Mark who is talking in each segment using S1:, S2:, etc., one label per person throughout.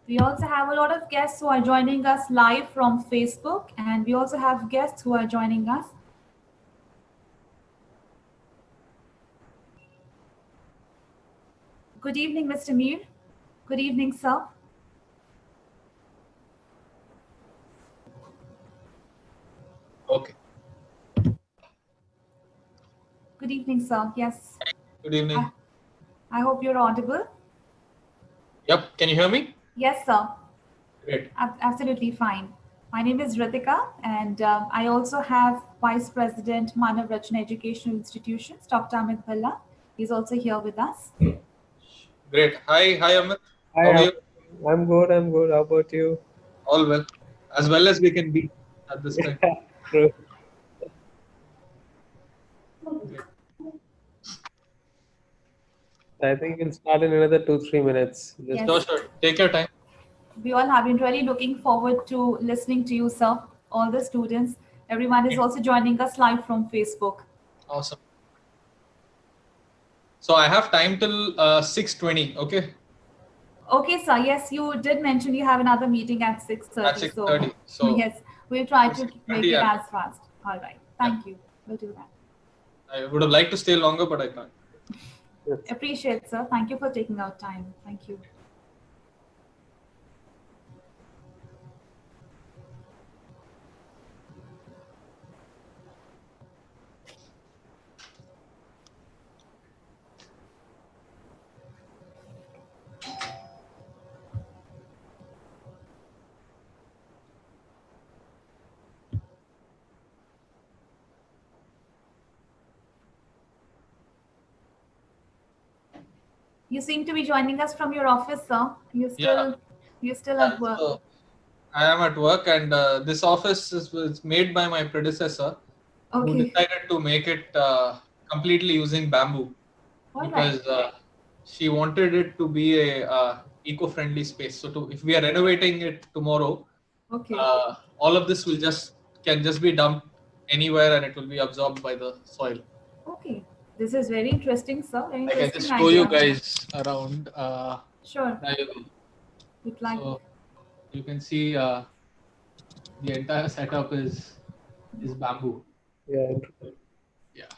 S1: We also have a lot of guests who are joining us live from Facebook, and we also have guests who are joining us. Good evening, Mr. Mir. Good evening, sir.
S2: Okay.
S1: Good evening, sir. Yes,
S2: Good evening.
S1: I, I hope you're audible.
S2: Yep. Can you hear me?
S1: Yes, sir.
S2: Great.
S1: Absolutely fine. My name is Ritika, and I also have Vice President Manav Rachna Educational Institutions, Dr. Amit Bhalla. He's also here with us.
S2: Great. Hi, Amit.
S3: Hi,
S2: How are you?
S3: I'm good. I'm good. How about you?
S2: All well as we can be at this time.
S3: Yeah, true.
S2: Great.
S3: I think we'll start in another 2-3 minutes. Just
S1: Yes,
S2: Sure. Take your time.
S1: we all have been really looking forward to listening to you, sir. All the students, everyone is also joining us live from Facebook.
S2: Awesome. So I have time till 6:20. Okay.
S1: Okay, sir. Yes, you did mention you have another meeting at
S2: At
S1: 6:30. So
S2: 6:30. So
S1: yes, we'll try
S2: till
S1: to make
S2: 6:20.
S1: it as fast. All right.
S2: Yeah.
S1: Thank you. We'll do that.
S2: I would have liked to stay longer, but I can't.
S3: yes.
S1: Appreciate, sir. Thank you for taking out time. Thank you. You seem to be joining us from your office, sir.
S2: Yeah.
S1: You're still
S2: Yeah.
S1: at work.
S2: So I am at work, and this office was made by my predecessor, who
S1: Okay.
S2: decided to make it completely using bamboo,
S1: All right.
S2: because she wanted it to be a eco-friendly space. So if we are renovating it tomorrow,
S1: Okay.
S2: all of this can just be dumped anywhere, and it will be absorbed by the soil.
S1: Okay. This is very interesting, sir. Very
S2: I can
S1: interesting
S2: just show you
S1: idea.
S2: guys around.
S1: Sure.
S2: There you go.
S1: Would like.
S2: So you can see the entire setup is bamboo.
S3: Yeah.
S2: Yeah.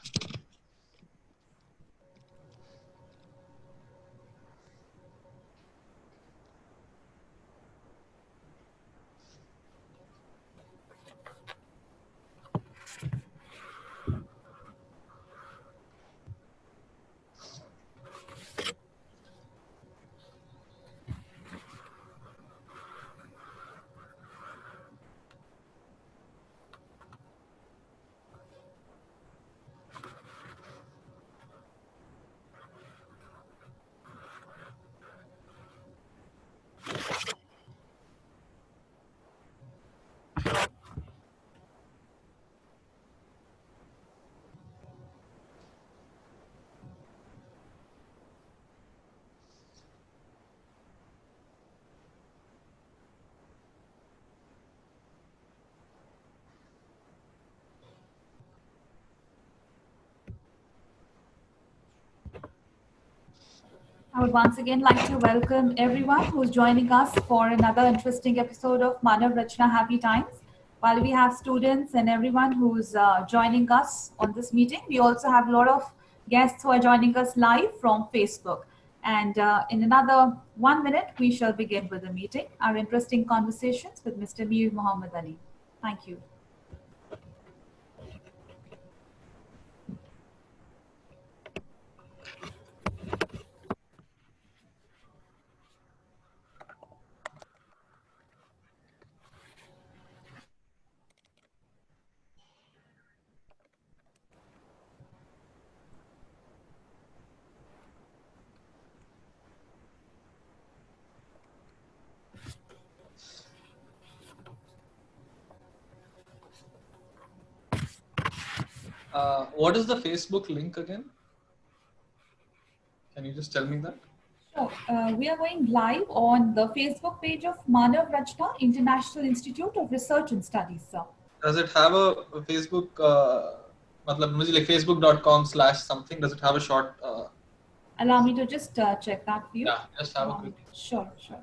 S1: I would once again like to welcome everyone who's joining us for another interesting episode of Manav Rachna Happy Times. While we have students and everyone who's joining us on this meeting, we also have a lot of guests who are joining us live from Facebook. And in another 1 minute, we shall begin with the meeting, our interesting conversations with Mr. Mir Muhammad Ali. Thank you.
S2: What is the Facebook link again? Can you just tell me that?
S1: So, we are going live on the Facebook page of Manav Rachna International Institute of Research and Studies, sir.
S2: Does it have a Facebook? मतलब मुझे like facebook.com/something. Does it have a short?
S1: Allow me to just check that for you.
S2: Yeah, just have a quick.
S1: Sure, sure.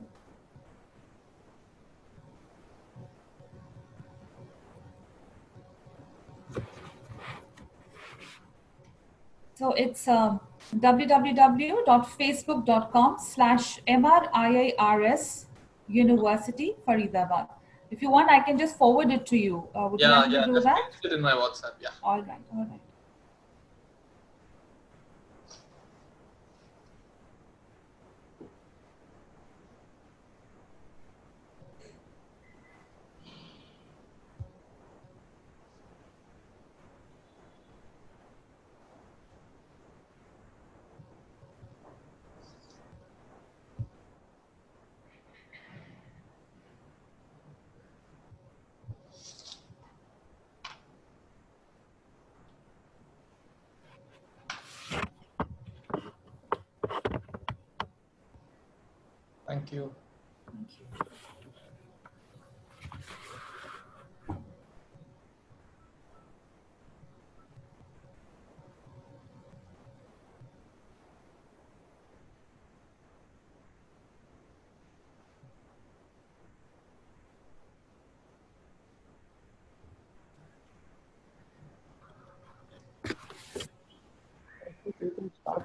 S1: So it's www.facebook.com/MRIIRS University Faridabad. If you want, I can just forward it to you. Would you like me to do
S2: Just
S1: that?
S2: paste it in my WhatsApp. Yeah.
S1: All right, all right.
S2: Thank you.
S1: Thank you.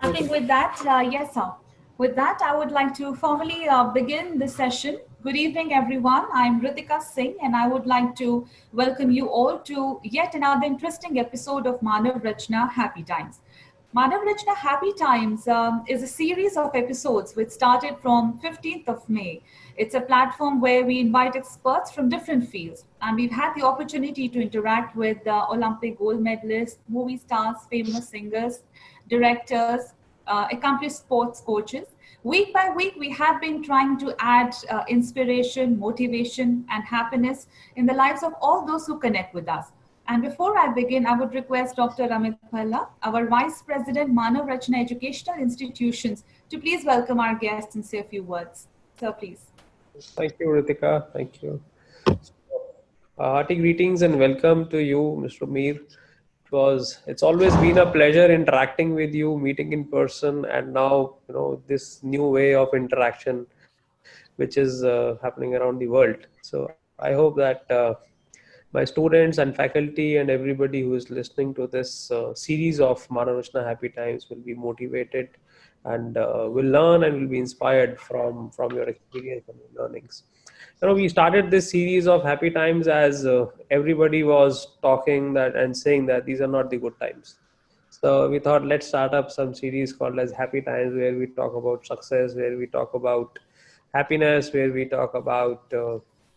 S1: I think with that, yes, sir. With that, I would like to formally begin the session. Good evening, everyone. I'm Ritika Singh, and I would like to welcome you all to yet another interesting episode of Manav Rachna Happy Times. Manav Rachna Happy Times is a series of episodes which started from 15th of May. It's a platform where we invite experts from different fields, and we've had the opportunity to interact with Olympic gold medalists, movie stars, famous singers, directors, accomplished sports coaches. Week by week, we have been trying to add inspiration, motivation, and happiness in the lives of all those who connect with us. And before I begin, I would request Dr. Amit Phalla, our Vice President, Manav Rachna Educational Institutions, to please welcome our guests and say a few words. Sir, please.
S3: Thank you, Ritika. Thank you. Hearty greetings and welcome to you, Mr. Mir. It's always been a pleasure interacting with you, meeting in person, and now this new way of interaction, which is happening around the world. So I hope that my students and faculty and everybody who is listening to this series of Manav Rachna Happy Times will be motivated and will learn and will be inspired from your experience and your learnings. We started this series of happy times as everybody was talking that and saying that these are not the good times. So we thought, let's start up some series called as Happy Times, where we talk about success, where we talk about happiness, where we talk about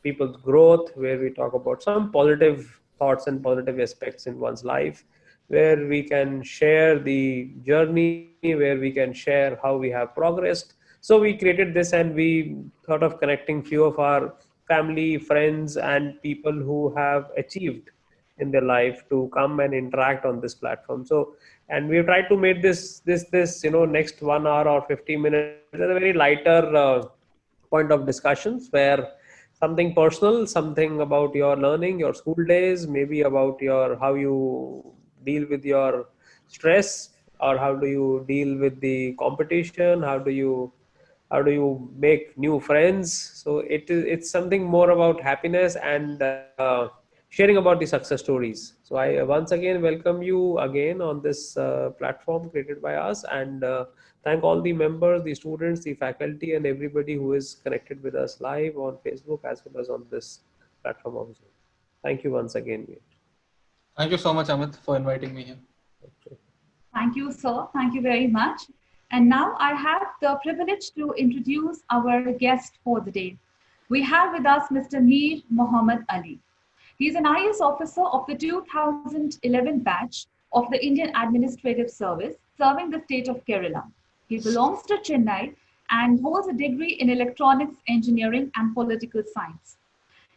S3: people's growth, where we talk about some positive thoughts and positive aspects in one's life, where we can share the journey, where we can share how we have progressed. So we created this and we thought of connecting few of our family, friends, and people who have achieved in their life to come and interact on this platform. So, and we've tried to make this next 1 hour or 50 minutes as a very lighter point of discussions where something personal, something about your learning, your school days, maybe about your how you deal with your stress, or how do you deal with the competition, how do you make new friends. So it's something more about happiness and sharing about the success stories. So I once again welcome you again on this platform created by us, and thank all the members, the students, the faculty, and everybody who is connected with us live on Facebook as well as on this platform of Zoom. Thank you once again.
S2: Thank you so much, Amit, for inviting me here.
S3: Okay.
S1: Thank you, sir. Thank you very much. And now I have the privilege to introduce our guest for the day. We have with us Mr. Mir Mohammad Ali. He is an IAS officer of the 2011 batch of the Indian Administrative Service, serving the state of Kerala. He belongs to Chennai and holds a degree in electronics engineering and political science.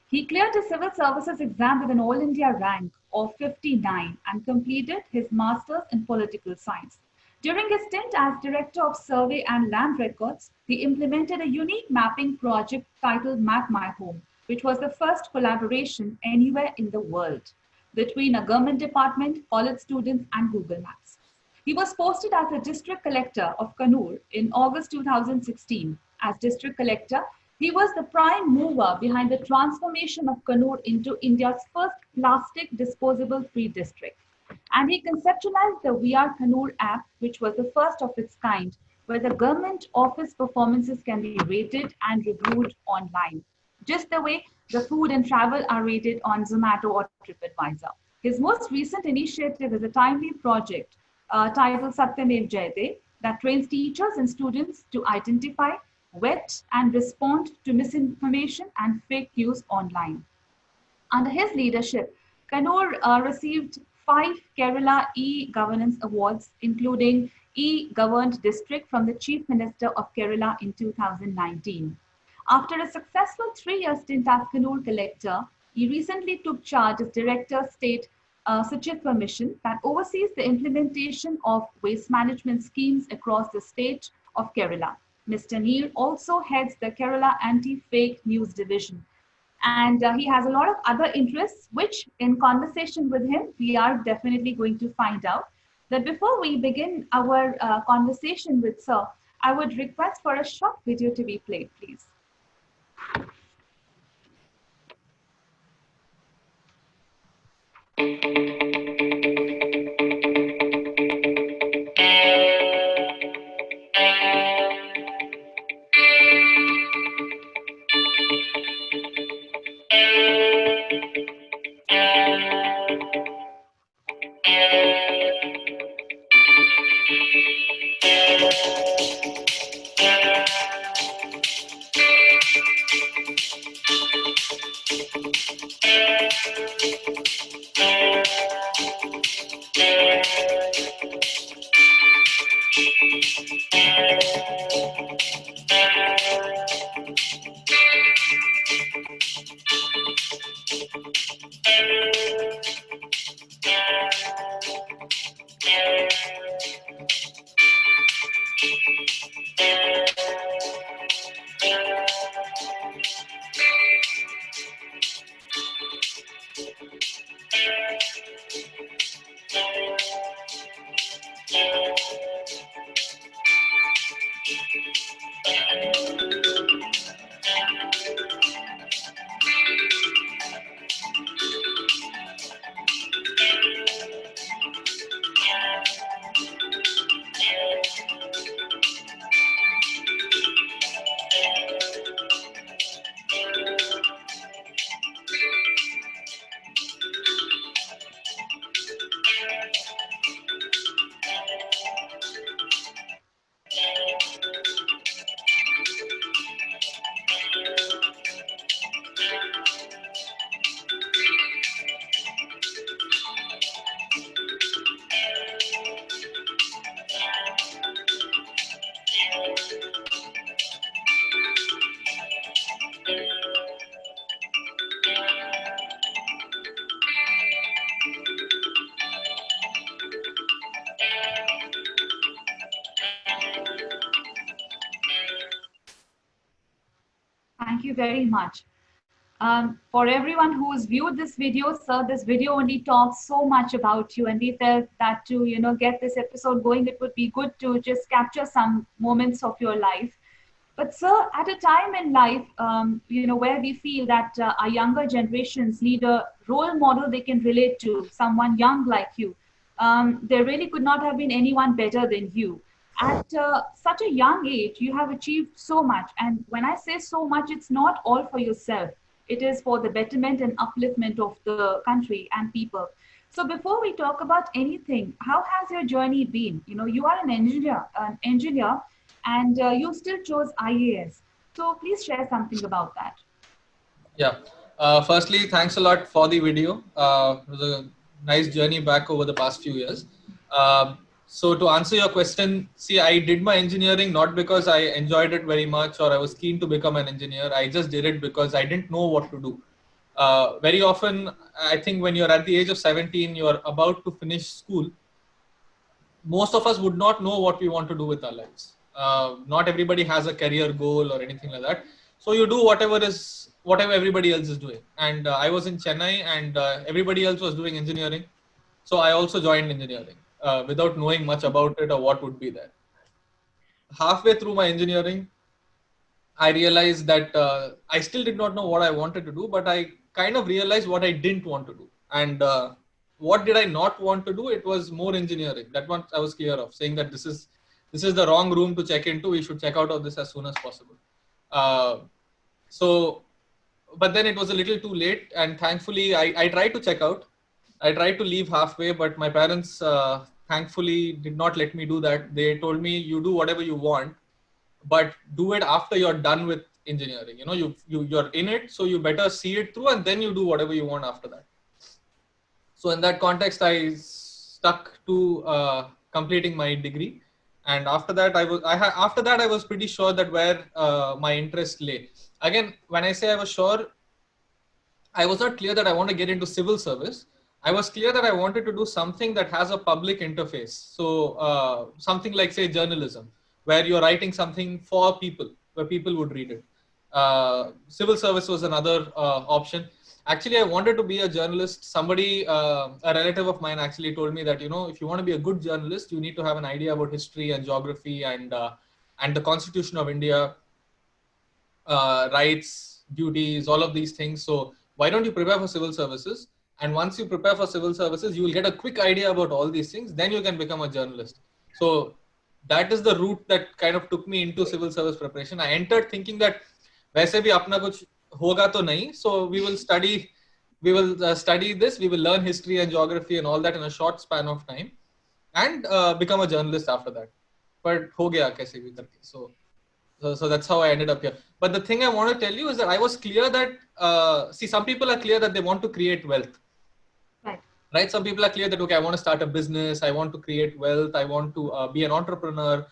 S1: He cleared his civil services exam with an All India rank of 59 and completed his master's in political science. During his stint as Director of Survey and Land Records, he implemented a unique mapping project titled Map My Home, which was the first collaboration anywhere in the world between a government department, college students, and Google Maps. He was posted as a district collector of Kannur in August 2016. As district collector, he was the prime mover behind the transformation of Kannur into India's first plastic disposable free district. And he conceptualized the VR Kannur app, which was the first of its kind, where the government office performances can be rated and reviewed online, just the way the food and travel are rated on Zomato or TripAdvisor. His most recent initiative is a timely project titled Satyamev Jayate that trains teachers and students to identify, vet, and respond to misinformation and fake news online. Under his leadership, Kannur received 5 Kerala e-governance awards, including e-governed district from the Chief Minister of Kerala in 2019. After a successful 3-year stint as Kannur collector, he recently took charge as Director State Suchitwa Mission that oversees the implementation of waste management schemes across the state of Kerala. Mr. Neil also heads the Kerala Anti-Fake News Division, and he has a lot of other interests, which in conversation with him, we are definitely going to find out. That before we begin our conversation with Sir, I would request for a short video to be played, please. Thank you very much. For everyone who has viewed this video, sir, this video only talks so much about you, and we felt that to get this episode going, it would be good to just capture some moments of your life. But sir, at a time in life, where we feel that our younger generations need a role model they can relate to, someone young like you, there really could not have been anyone better than you. At such a young age, you have achieved so much. And when I say so much, it's not all for yourself. It is for the betterment and upliftment of the country and people. So before we talk about anything, how has your journey been? You are an engineer, and you still chose IAS. So please share something about that.
S2: Yeah. Firstly, thanks a lot for the video. It was a nice journey back over the past few years. So to answer your question, see, I did my engineering not because I enjoyed it very much or I was keen to become an engineer. I just did it because I didn't know what to do. Very often, I think when you're at the age of 17, you're about to finish school. Most of us would not know what we want to do with our lives. Not everybody has a career goal or anything like that. So you do whatever everybody else is doing. And I was in Chennai and everybody else was doing engineering. So I also joined engineering without knowing much about it or what would be there. Halfway through my engineering, I realized that I still did not know what I wanted to do, but I kind of realized what I didn't want to do. And what did I not want to do? It was more engineering. That one I was clear of, saying that this is the wrong room to check into. We should check out of this as soon as possible. But then it was a little too late, and thankfully I tried to check out. I tried to leave halfway, but my parents thankfully did not let me do that. They told me, you do whatever you want, but do it after you're done with engineering. You're in it, so you better see it through, and then you do whatever you want after that. So in that context, I stuck to completing my degree, and after that I was pretty sure that where my interest lay. Again, when I say I was sure, I was not clear that I want to get into civil service. I was clear that I wanted to do something that has a public interface. So something like, say, journalism, where you're writing something for people, where people would read it. Civil service was another option. Actually, I wanted to be a journalist. Somebody, a relative of mine actually told me that, if you want to be a good journalist, you need to have an idea about history and geography and the Constitution of India, rights, duties, all of these things. So why don't you prepare for civil services? And once you prepare for civil services, you will get a quick idea about all these things. Then you can become a journalist. So that is the route that kind of took me into civil service preparation. I entered thinking that वैसे भी अपना कुछ होगा तो नहीं. So we will study this. We will learn history and geography and all that in a short span of time, and become a journalist after that. But हो गया कैसे भी करके. So that's how I ended up here. But the thing I want to tell you is that I was clear that, some people are clear that they want to create wealth. Right? Some people are clear that, okay, I want to start a business. I want to create wealth. I want to be an entrepreneur.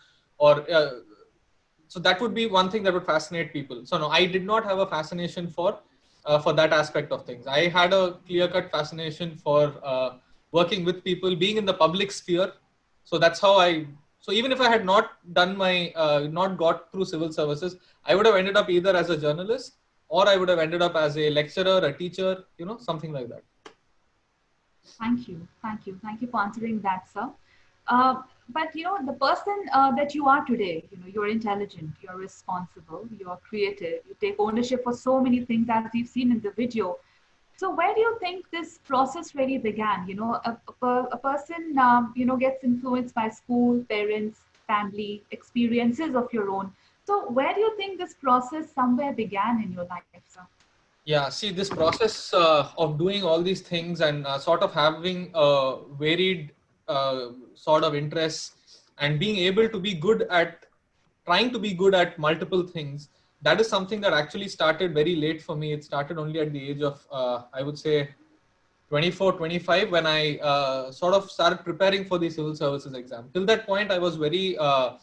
S2: So that would be one thing that would fascinate people. So no, I did not have a fascination for that aspect of things. I had a clear-cut fascination for working with people, being in the public sphere. So that's how So even if I had not done not got through civil services, I would have ended up either as a journalist, or I would have ended up as a lecturer, a teacher, something like that.
S1: Thank you for answering that, sir. But the person that you are today, you're intelligent, you're responsible, you're creative, you take ownership for so many things as we've seen in the video. So where do you think this process really began? A person, gets influenced by school, parents, family, experiences of your own. So where do you think this process somewhere began in your life, sir?
S2: Yeah, see, this process of doing all these things and sort of having varied sort of interests and being able to be trying to be good at multiple things, that is something that actually started very late for me. It started only at the age of, I would say, 24, 25, when I sort of started preparing for the civil services exam. Till that point, I was I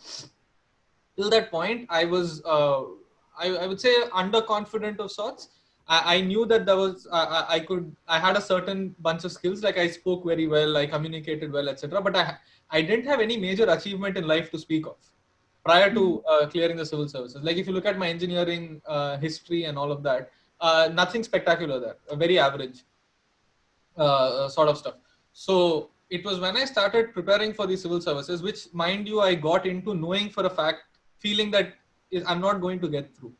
S2: would say underconfident of sorts. I knew that there was, I had a certain bunch of skills, like I spoke very well, I communicated well, etc. But I didn't have any major achievement in life to speak of prior to clearing the civil services. Like if you look at my engineering history and all of that, nothing spectacular there, very average sort of stuff. So it was when I started preparing for the civil services, which, mind you, I got into knowing for a fact, feeling that I'm not going to get through,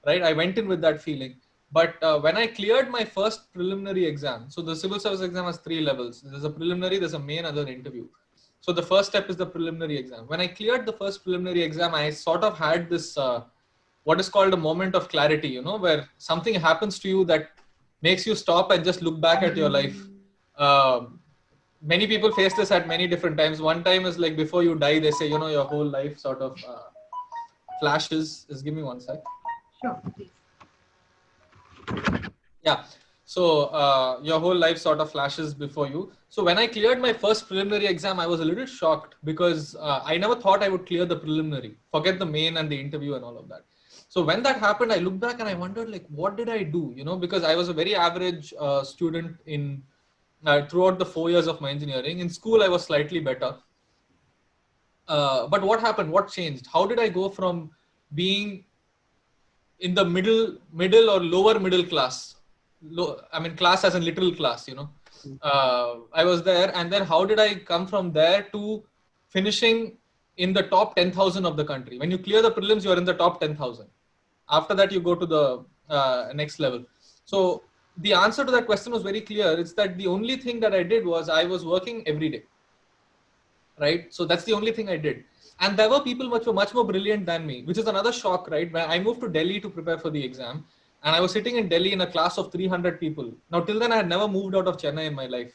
S2: right? I went in with that feeling. But when I cleared my first preliminary exam, so the civil service exam has 3 levels. There's a preliminary, there's a main, and an interview. So the first step is the preliminary exam. When I cleared the first preliminary exam, I sort of had this, what is called a moment of clarity, where something happens to you that makes you stop and just look back at your life. Many people face this at many different times. One time is like before you die, they say, your whole life sort of flashes. Just give me one sec.
S1: Sure, please.
S2: Yeah. So your whole life sort of flashes before you. So when I cleared my first preliminary exam, I was a little shocked because I never thought I would clear the preliminary, forget the main and the interview and all of that. So when that happened, I looked back and I wondered, like, what did I do? Because I was a very average student in throughout the 4 years of my engineering. In school, I was slightly better. But what happened? What changed? How did I go from being in the middle or lower middle class? Class as in literal class, I was there. And then how did I come from there to finishing in the top 10,000 of the country? When you clear the prelims, you're in the top 10,000. After that, you go to the next level. So the answer to that question was very clear. It's that the only thing that I did was I was working every day, right? So that's the only thing I did. And there were people much more brilliant than me, which is another shock, right? When I moved to Delhi to prepare for the exam, and I was sitting in Delhi in a class of 300 people. Now, till then, I had never moved out of Chennai in my life.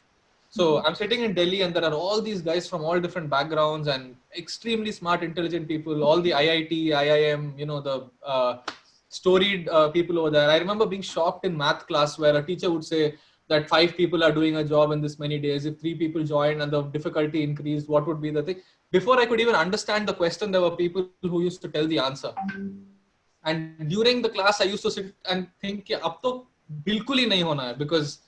S2: So I'm sitting in Delhi, and there are all these guys from all different backgrounds and extremely smart, intelligent people, all the IIT, IIM, the storied people over there. I remember being shocked in math class where a teacher would say that 5 people are doing a job in this many days. If 3 people joined and the difficulty increased, what would be the thing? Before I could even understand the question, there were people who used to tell the answer. And during the class, I used to sit and think, ab to bilkul hi nahi hona hai, because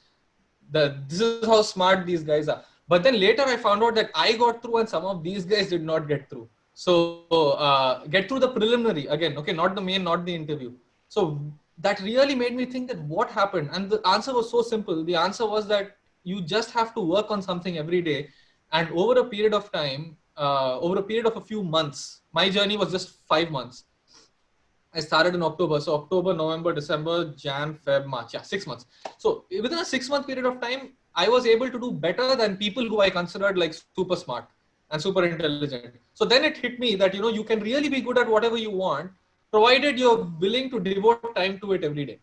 S2: this is how smart these guys are. But then later I found out that I got through and some of these guys did not get through. So get through the preliminary again, okay, not the main, not the interview. So that really made me think that what happened. And the answer was so simple. The answer was that you just have to work on something every day. And over a period of time, over a period of a few months, my journey was just 5 months. I started in October. So October, November, December, Jan, Feb, March. Yeah, 6 months. So within a 6-month period of time, I was able to do better than people who I considered like super smart and super intelligent. So then it hit me that, you can really be good at whatever you want, provided you're willing to devote time to it every day.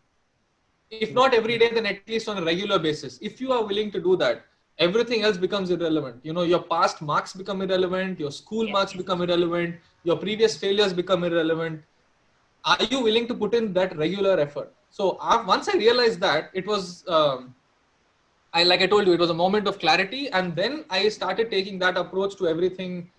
S2: If not every day, then at least on a regular basis. If you are willing to do that, everything else becomes irrelevant. Your past marks become irrelevant, your school marks become irrelevant, your previous failures become irrelevant. Are you willing to put in that regular effort? So once I realized that, it was, like I told you, it was a moment of clarity. And then I started taking that approach to everything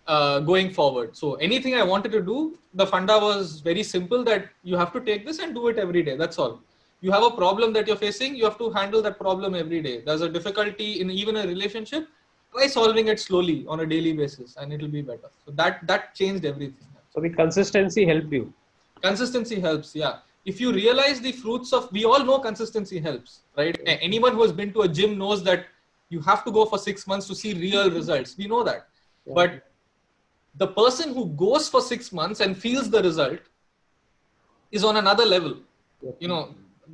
S2: going forward. So anything I wanted to do, the funda was very simple, that you have to take this and do it every day. That's all. You have a problem that you're facing, you have to handle that problem every day. There's a difficulty in even a relationship, try solving it slowly on a daily basis and it'll be better. So that changed everything.
S3: So the consistency helped you.
S2: Consistency helps, yeah. If you realize the fruits of, we all know consistency helps, right? Anyone who has been to a gym knows that you have to go for 6 months to see real results. We know that. Yeah. But the person who goes for 6 months and feels the result is on another level,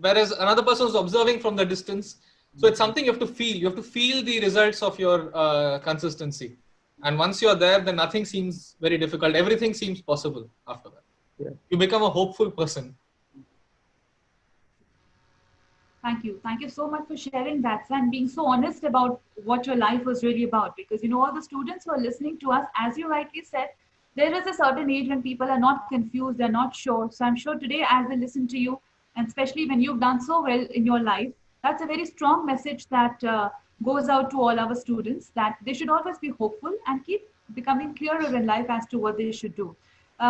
S2: whereas another person is observing from the distance. So it's something you have to feel. You have to feel the results of your consistency. And once you're there, then nothing seems very difficult. Everything seems possible after that. Yeah. You become a hopeful person.
S1: Thank you. Thank you so much for sharing that, and being so honest about what your life was really about. Because, all the students who are listening to us, as you rightly said, there is a certain age when people are not confused, they're not sure. So I'm sure today, as they listen to you, and especially when you've done so well in your life, that's a very strong message that goes out to all our students, that they should always be hopeful and keep becoming clearer in life as to what they should do.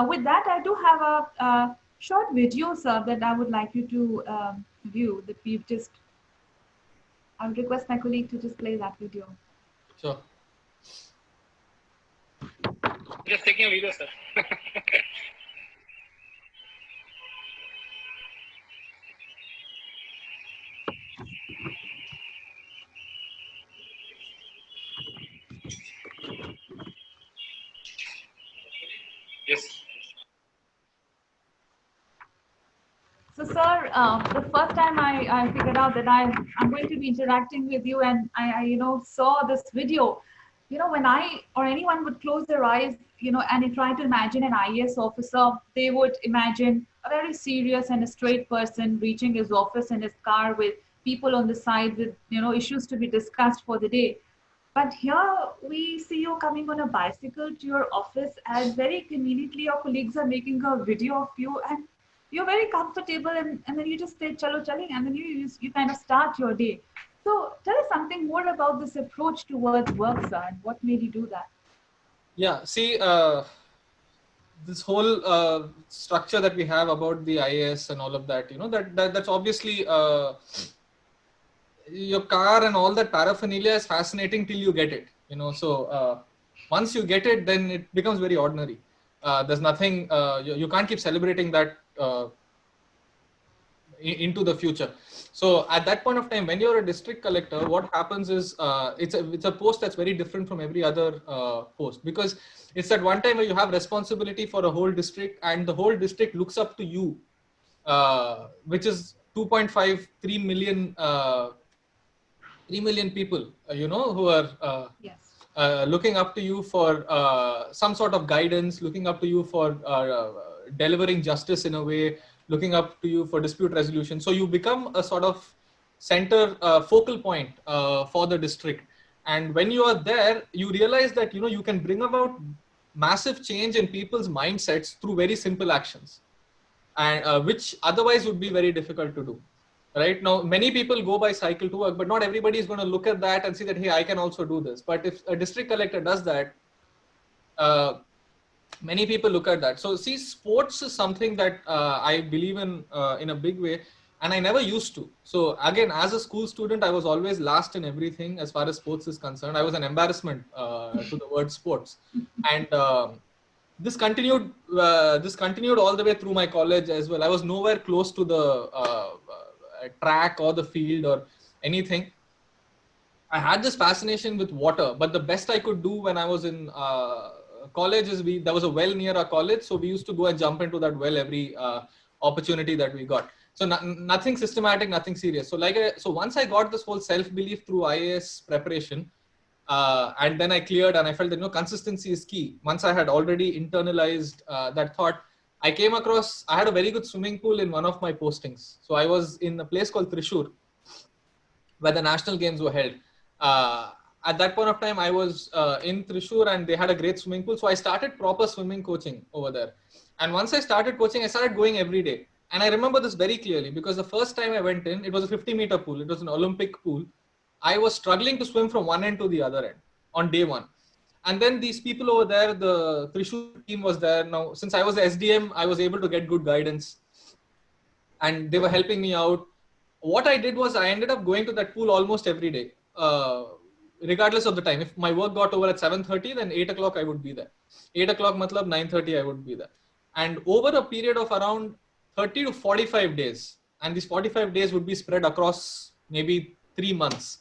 S1: With that, I do have a short video, sir, that I would like you to view, that we've just, I would request my colleague to just play that video.
S2: Sure.
S4: Just taking a video, sir. Yes.
S1: So, sir, the first time I figured out that I'm going to be interacting with you, and I saw this video, when I or anyone would close their eyes, and they try to imagine an IAS officer, they would imagine a very serious and a straight person reaching his office in his car with people on the side with, issues to be discussed for the day. But here we see you coming on a bicycle to your office, and very conveniently your colleagues are making a video of you, and you're very comfortable, and then you just say chalo chale, and then you kind of start your day. So tell us something more about this approach towards work, sir, and what made you do that?
S2: Yeah, see, this whole structure that we have about the IAS and all of that, that's obviously your car and all that paraphernalia is fascinating till you get it, so once you get it, then it becomes very ordinary. There's nothing, you can't keep celebrating that into the future. So at that point of time, when you're a district collector, what happens is it's a post that's very different from every other post, because it's that one time where you have responsibility for a whole district and the whole district looks up to you, which is 2.5, 3 million people, who are
S1: Yes.
S2: looking up to you for some sort of guidance, looking up to you for delivering justice in a way, looking up to you for dispute resolution. So you become a sort of center focal point for the district. And when you are there, you realize that you can bring about massive change in people's mindsets through very simple actions, and which otherwise would be very difficult to do. Right now, many people go by cycle to work, but not everybody is going to look at that and see that, hey, I can also do this. But if a district collector does that, many people look at that. So see, sports is something that I believe in a big way, and I never used to. So again, as a school student, I was always last in everything as far as sports is concerned. I was an embarrassment to the word sports, and this continued. This continued all the way through my college as well. I was nowhere close to the track or the field or anything. I had this fascination with water, but the best I could do when I was in college is there was a well near our college, so we used to go and jump into that well every opportunity that we got. So nothing systematic, nothing serious. So once I got this whole self-belief through IAS preparation, and then I cleared, and I felt that consistency is key. Once I had already internalized that thought, I came across, I had a very good swimming pool in one of my postings. So I was in a place called Thrissur, where the national games were held. At that point of time, I was in Thrissur, and they had a great swimming pool. So I started proper swimming coaching over there. And once I started coaching, I started going every day. And I remember this very clearly because the first time I went in, it was a 50-meter pool. It was an Olympic pool. I was struggling to swim from one end to the other end on day one. And then these people over there, the Thrissur team was there. Now, since I was the SDM, I was able to get good guidance, and they were helping me out. What I did was I ended up going to that pool almost every day, regardless of the time. If my work got over at 7:30, then 8 o'clock I would be there. 8 o'clock matlab 9:30 I would be there. And over a period of around 30 to 45 days, and these 45 days would be spread across maybe 3 months.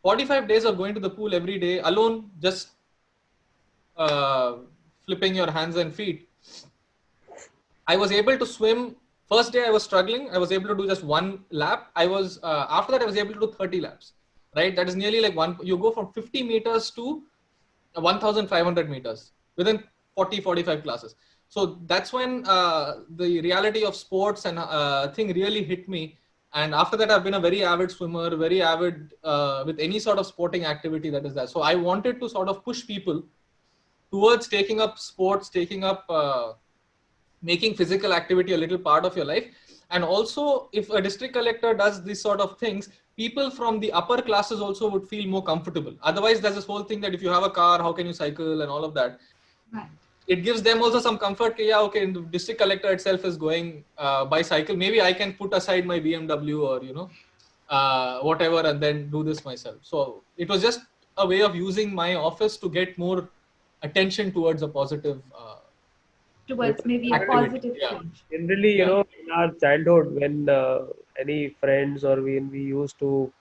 S2: 45 days of going to the pool every day alone, just flipping your hands and feet. I was able to swim. First day I was struggling. I was able to do just one lap. After that I was able to do 30 laps, right? That is nearly like you go from 50 meters to 1,500 meters within 45 classes. So that's when the reality of sports and thing really hit me. And after that, I've been a very avid swimmer, very avid with any sort of sporting activity that is there. So I wanted to sort of push people towards taking up sports, taking up making physical activity a little part of your life. And also, if a district collector does these sort of things, people from the upper classes also would feel more comfortable. Otherwise, there's this whole thing that if you have a car, how can you cycle and all of that.
S1: Right.
S2: It gives them also some comfort. Yeah, okay, the district collector itself is going by cycle. Maybe I can put aside my BMW or, whatever, and then do this myself. So it was just a way of using my office to get more attention towards a positive
S1: Towards maybe a
S2: activity.
S1: positive
S2: Yeah.
S1: change.
S3: Generally, in our childhood, when any friends or when we used to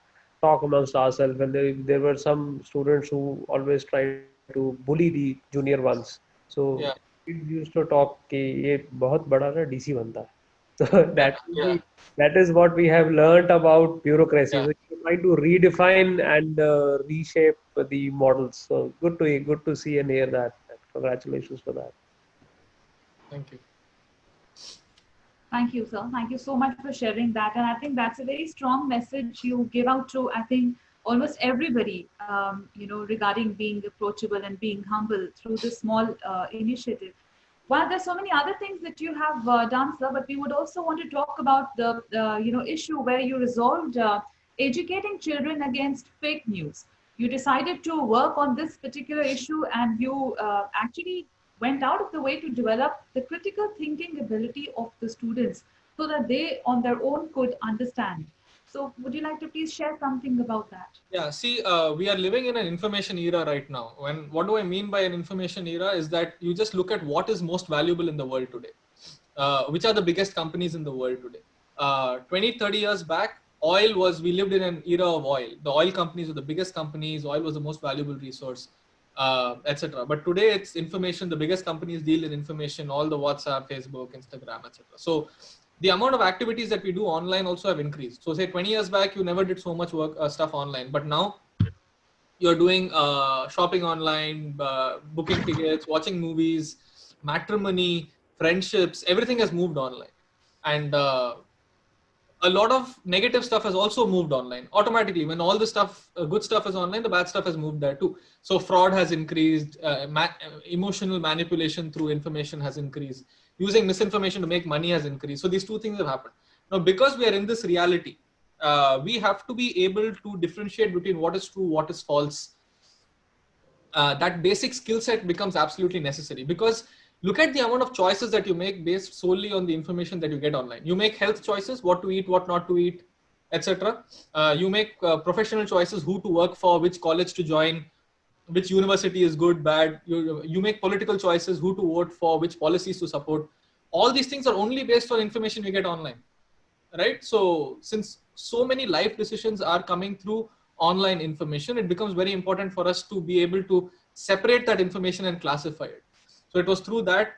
S3: talk amongst ourselves, when there were some students who always tried to bully the junior ones. So
S2: Yeah.
S3: we used to talk कि ये बहुत बड़ा ना DC बनता है. So
S2: Yeah.
S3: that is what we have learnt about bureaucracy.
S2: Yeah.
S3: So we're trying to redefine and reshape the models. So good to see and hear that. Congratulations for that.
S2: Thank you.
S1: Thank you, sir. Thank you so much for sharing that. And I think that's a very strong message you give out to, I think, almost everybody, regarding being approachable and being humble through this small initiative. While there's so many other things that you have done, sir, but we would also want to talk about the issue where you resolved educating children against fake news. You decided to work on this particular issue, and you actually went out of the way to develop the critical thinking ability of the students so that they on their own could understand. So would you like to please share something about that?
S2: Yeah, see, we are living in an information era right now. What do I mean by an information era is that you just look at what is most valuable in the world today. Which are the biggest companies in the world today? 20, 30 years back, we lived in an era of oil. The oil companies were the biggest companies. Oil was the most valuable resource, etc. But today it's information. The biggest companies deal in information, all the WhatsApp, Facebook, Instagram, etc. So the amount of activities that we do online also have increased. So say 20 years back, you never did so much work stuff online, but now you're doing shopping online, booking tickets, watching movies, matrimony, friendships, everything has moved online. And a lot of negative stuff has also moved online automatically. When all the stuff, good stuff is online, the bad stuff has moved there too. So fraud has increased, emotional manipulation through information has increased, using misinformation to make money has increased. So these two things have happened. Now, because we are in this reality, we have to be able to differentiate between what is true, what is false. That basic skill set becomes absolutely necessary, because look at the amount of choices that you make based solely on the information that you get online. You make health choices, what to eat, what not to eat, etc. You make professional choices, who to work for, which college to join, which university is good, bad. You make political choices, who to vote for, which policies to support. All these things are only based on information you get online, right? So since so many life decisions are coming through online information, it becomes very important for us to be able to separate that information and classify it. So it was through that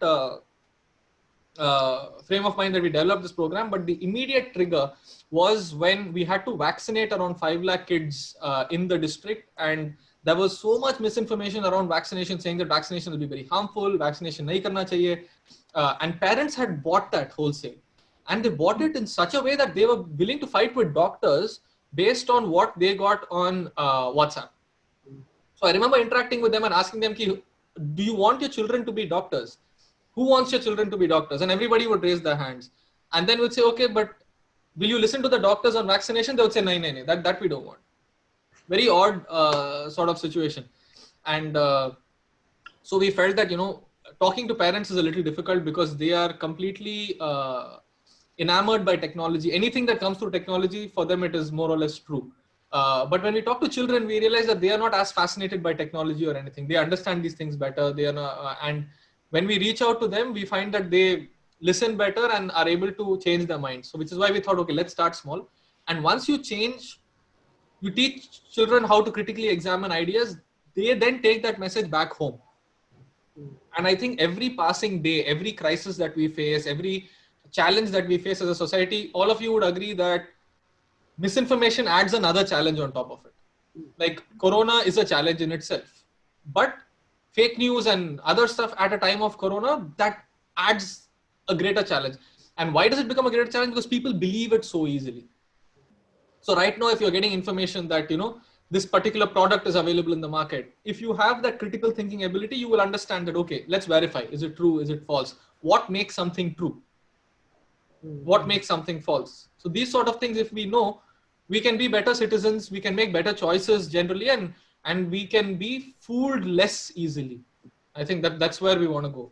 S2: frame of mind that we developed this program. But the immediate trigger was when we had to vaccinate around 5 lakh kids in the district. And there was so much misinformation around vaccination, saying that vaccination will be very harmful, vaccination nahi karna chahiye. And parents had bought that wholesale. And they bought it in such a way that they were willing to fight with doctors based on what they got on WhatsApp. So I remember interacting with them and asking them, do you want your children to be doctors? Who wants your children to be doctors? And everybody would raise their hands. And then we'd say, okay, but will you listen to the doctors on vaccination? They would say, no, that we don't want. Very odd sort of situation. And so we felt that, talking to parents is a little difficult, because they are completely enamored by technology. Anything that comes through technology, for them, it is more or less true. But when we talk to children, we realize that they are not as fascinated by technology or anything. They understand these things better. They are not, and when we reach out to them, we find that they listen better and are able to change their minds. So which is why we thought, okay, let's start small. And once you change, you teach children how to critically examine ideas, they then take that message back home. And I think every passing day, every crisis that we face, every challenge that we face as a society, all of you would agree that misinformation adds another challenge on top of it. Like Corona is a challenge in itself, but fake news and other stuff at a time of Corona, that adds a greater challenge. And why does it become a greater challenge? Because people believe it so easily. So right now, if you're getting information that, this particular product is available in the market, if you have that critical thinking ability, you will understand that, okay, let's verify. Is it true? Is it false? What makes something true? What makes something false? So these sort of things, if we know, we can be better citizens, we can make better choices generally, and we can be fooled less easily. I think that's where we want to go.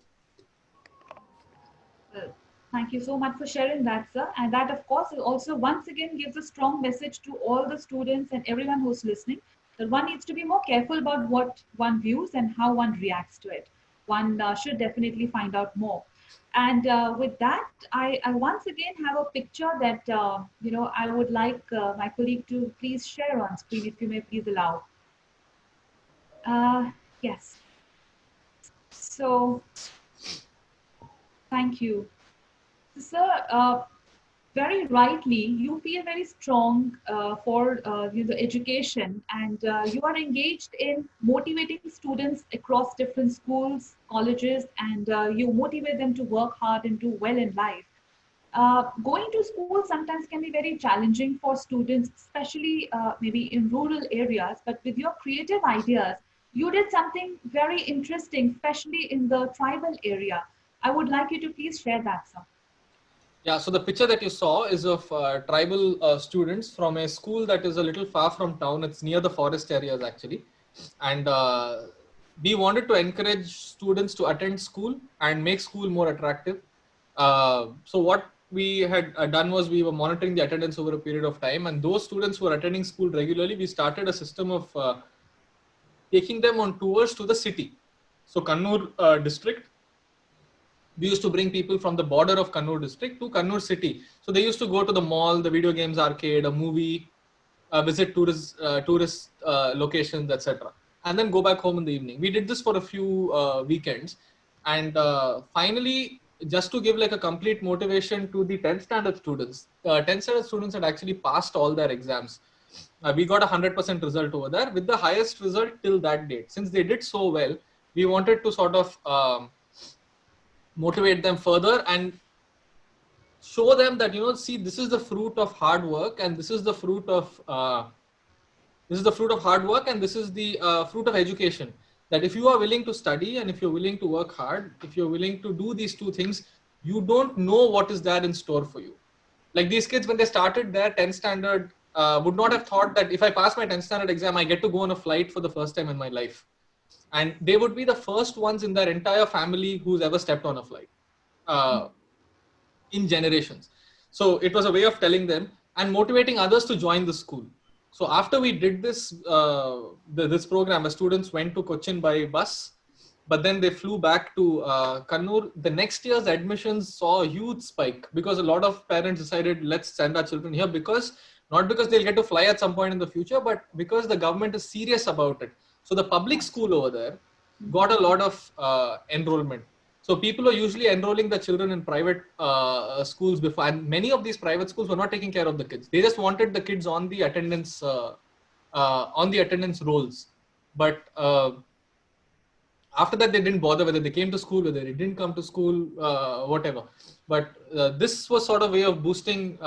S1: Well, thank you so much for sharing that, sir. And that, of course, also once again gives a strong message to all the students and everyone who's listening, that one needs to be more careful about what one views and how one reacts to it. One should definitely find out more. And with that, I once again have a picture that, I would like my colleague to please share on screen, if you may please allow. Yes. So, thank you. So, sir, very rightly, you feel very strong for the education, and you are engaged in motivating students across different schools, colleges, and you motivate them to work hard and do well in life. Going to school sometimes can be very challenging for students, especially maybe in rural areas, but with your creative ideas, you did something very interesting, especially in the tribal area. I would like you to please share that, sir.
S2: Yeah, so the picture that you saw is of tribal students from a school that is a little far from town. It's near the forest areas actually. And we wanted to encourage students to attend school and make school more attractive. So what we had done was we were monitoring the attendance over a period of time. And those students who were attending school regularly, we started a system of taking them on tours to the city. So Kannur district. We used to bring people from the border of Kannur district to Kannur city. So they used to go to the mall, the video games arcade, a movie, visit tourist locations, etc. And then go back home in the evening. We did this for a few weekends. And finally, just to give like a complete motivation to the 10th standard students, 10th standard students had actually passed all their exams. We got 100% result over there with the highest result till that date. Since they did so well, we wanted to sort of motivate them further and show them that, see, this is the fruit of hard work, and this is the fruit of hard work, and this is the fruit of education. That if you are willing to study and if you're willing to work hard, if you're willing to do these two things, you don't know what is there in store for you. Like these kids, when they started their 10th standard, would not have thought that if I pass my 10th standard exam, I get to go on a flight for the first time in my life. And they would be the first ones in their entire family who's ever stepped on a flight in generations. So it was a way of telling them and motivating others to join the school. So after we did this, this program, the students went to Cochin by bus, but then they flew back to Kannur. The next year's admissions saw a huge spike because a lot of parents decided, let's send our children here, not because they'll get to fly at some point in the future, but because the government is serious about it. So the public school over there got a lot of enrollment. So people are usually enrolling the children in private schools before, and many of these private schools were not taking care of the kids. They just wanted the kids on the attendance rolls. But after that, they didn't bother whether they came to school, whether they didn't come to school, whatever. But this was sort of a way of boosting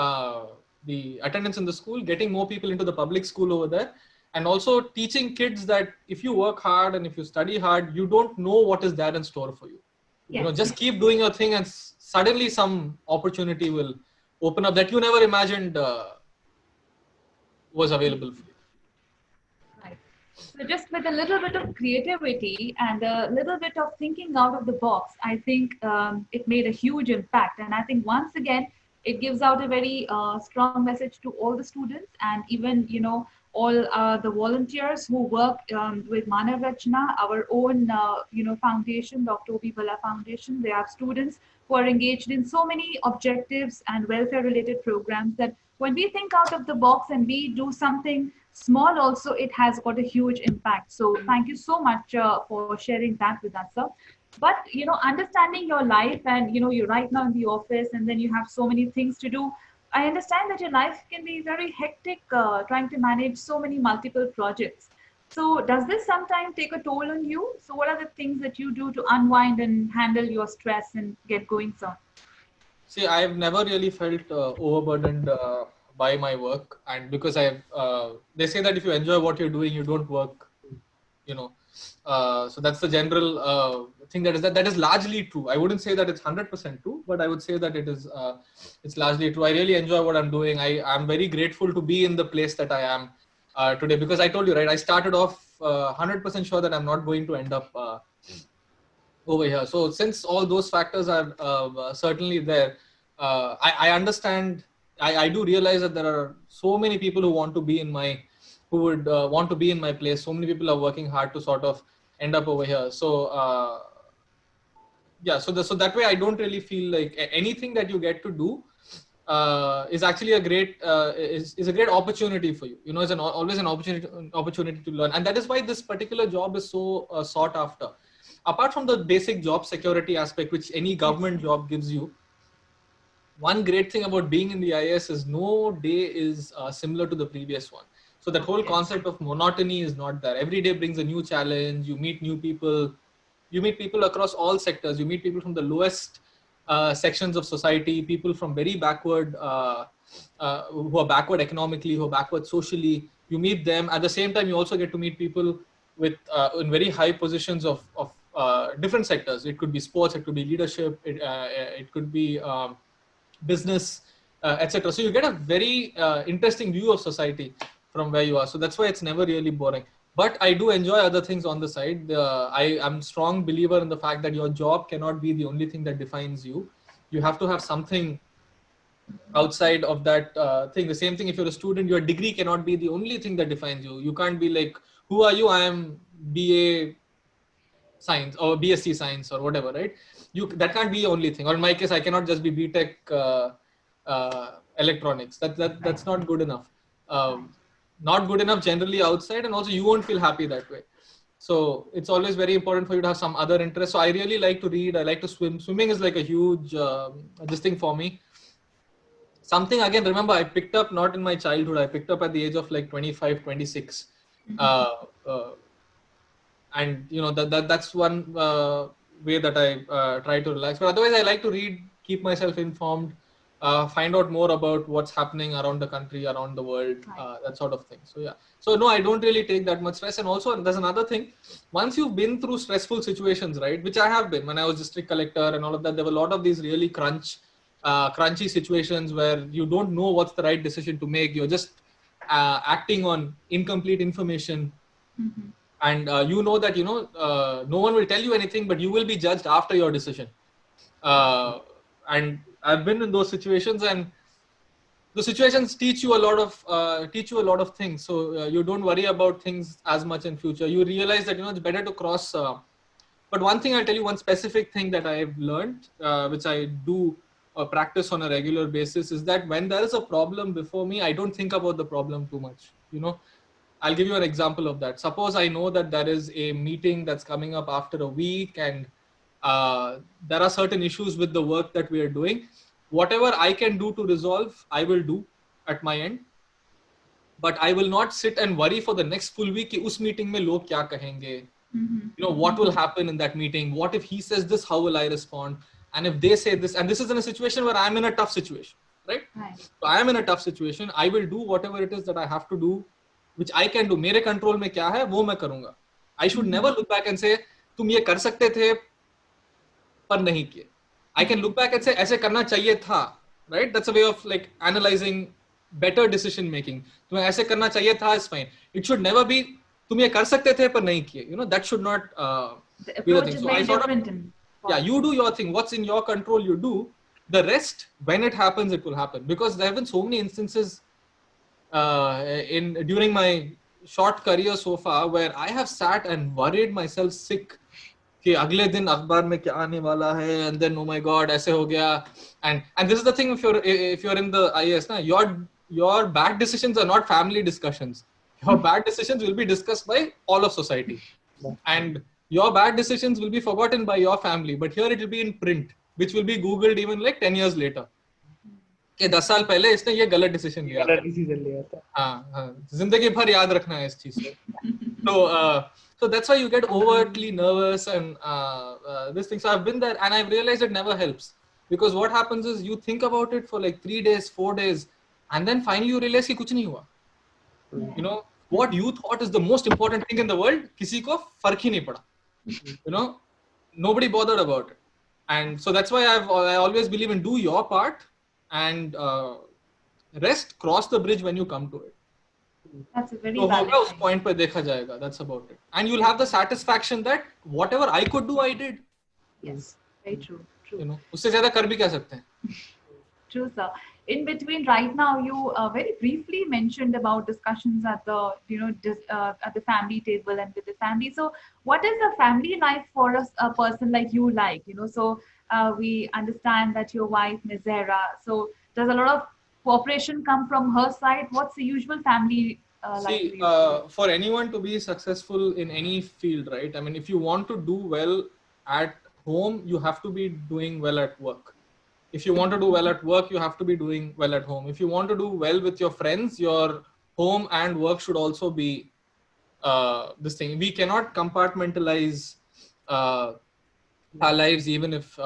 S2: the attendance in the school, getting more people into the public school over there, and also teaching kids that if you work hard and if you study hard, you don't know what is there in store for you.
S1: Yes.
S2: Just keep doing your thing, and suddenly some opportunity will open up that you never imagined was available for you.
S1: Right. So just with a little bit of creativity and a little bit of thinking out of the box, I think it made a huge impact. And I think once again, it gives out a very strong message to all the students and even, all the volunteers who work with Manav Rachna, our own, foundation, Dr. O.P. Bala Foundation. They have students who are engaged in so many objectives and welfare-related programs that when we think out of the box and we do something small also, it has got a huge impact. So thank you so much for sharing that with us, sir. But, understanding your life and, you're right now in the office and then you have so many things to do. I understand that your life can be very hectic, trying to manage so many multiple projects. So does this sometimes take a toll on you? So what are the things that you do to unwind and handle your stress and get going, sir?
S2: See, I've never really felt overburdened by my work. And because they say that if you enjoy what you're doing, you don't work, so that's the general thing that is largely true. I wouldn't say that it's 100% true, but I would say that it's largely true. I really enjoy what I'm doing. I'm very grateful to be in the place that I am today, because I told you, right, I started off 100% sure that I'm not going to end up over here. So since all those factors are certainly there, I understand. I do realize that there are so many people who want to be in my place. So many people are working hard to sort of end up over here. So so that way I don't really feel like anything that you get to do is actually a great opportunity for you. It's always an opportunity to learn, and that is why this particular job is so sought after. Apart from the basic job security aspect, which any government job gives you, one great thing about being in the IAS is no day is similar to the previous one. So that whole concept of monotony is not there. Every day brings a new challenge. You meet new people. You meet people across all sectors. You meet people from the lowest sections of society, people from very backward, who are backward economically, who are backward socially. You meet them. At the same time, you also get to meet people with in very high positions of different sectors. It could be sports. It could be leadership. It could be business, etc. So you get a very interesting view of society from where you are. So that's why it's never really boring. But I do enjoy other things on the side. I'm a strong believer in the fact that your job cannot be the only thing that defines you. You have to have something outside of that thing. The same thing if you're a student, your degree cannot be the only thing that defines you. You can't be like, who are you? I am BA science or BSc science or whatever, right? That can't be the only thing. Or in my case, I cannot just be BTech electronics. That's not good enough. Not good enough generally outside, and also you won't feel happy that way. So it's always very important for you to have some other interest. So I really like to read. I like to swim. Swimming is like a huge this thing for me. Something again, remember, I picked up not in my childhood. I picked up at the age of like 25, 26. And you know that's one way that I try to relax. But otherwise, I like to read, keep myself informed, find out more about what's happening around the country, around the world, that sort of thing. So yeah, so no, I don't really take that much stress. And also, there's another thing: once you've been through stressful situations, right, which I have been when I was district collector and all of that, there were a lot of these really crunchy situations where you don't know what's the right decision to make. You're just acting on incomplete information. And you know that no one will tell you anything, but you will be judged after your decision. And I've been in those situations, and the situations teach you a lot of things. So you don't worry about things as much in future. You realize that it's better to cross. But one thing I'll tell you, one specific thing that I've learned, which I do practice on a regular basis, is that when there is a problem before me, I don't think about the problem too much. I'll give you an example of that. Suppose I know that there is a meeting that's coming up after a week, and there are certain issues with the work that we are doing. Whatever I can do to resolve, I will do at my end. But I will not sit and worry for the next full week कि उस meeting में लोग क्या कहेंगे. What will happen in that meeting? What if he says this? How will I respond? And if they say this, and this is in a situation where I'm in a tough situation, right? So I am in a tough situation. I will do whatever it is that I have to do, which I can do. मेरे control में क्या है वो मैं करूँगा. I should never look back and say तुम ये कर सकते थे पर नहीं किए. I can look back and say ऐसे करना चाहिए था, right? That's a way of like analyzing better decision making. तुम्हें ऐसे करना चाहिए था is fine. It should never be तुम ये कर सकते थे पर नहीं किए. That should not
S1: The
S2: be the
S1: approach
S2: thing.
S1: is
S2: So
S1: very
S2: I sort
S1: different.
S2: yeah, you do your thing. What's in your control, you do. The rest, when it happens, it will happen. Because there have been so many instances during my short career so far where I have sat and worried myself sick कि अगले दिन अखबार में क्या आने वाला है, and then oh my god ऐसे हो गया. And this is the thing, if you're in the IAS na, your bad decisions are not family discussions. Your bad decisions will be discussed by all of society, and your bad decisions will be forgotten by your family, but here it will be in print, which will be googled even like 10 years later कि 10 साल पहले इसने ये गलत decision लिया था. हाँ, जिंदगी भर याद रखना है इस चीज को. So that's why you get overtly nervous and this thing. So I've been there and I've realized it never helps, because what happens is you think about it for like 3 days, 4 days, and then finally you realize कि कुछ नहीं हुआ. What you thought is the most important thing in the world, किसी को फर्क ही नहीं पड़ा. Nobody bothered about it. And so that's why I always believe in do your part and rest, cross the bridge when you come to it.
S1: That's a very
S2: So
S1: valid
S2: होगा उस
S1: point.
S2: point पे देखा जाएगा. That's about it. And you'll have the satisfaction that whatever I could do, I did.
S1: Yes, very true. True.
S2: उससे ज़्यादा कर भी क्या सकते हैं?
S1: True, sir. In between, right now, you very briefly mentioned about discussions at the at the family table and with the family. So, what is a family life for a person like you like? So we understand that your wife Nizera. So, does a lot of cooperation come from her side? What's the usual family life?
S2: See, for anyone to be successful in any field, right? I mean, if you want to do well at home, you have to be doing well at work. If you want to do well at work, you have to be doing well at home. If you want to do well with your friends, your home and work should also be this thing. We cannot compartmentalize our lives, even if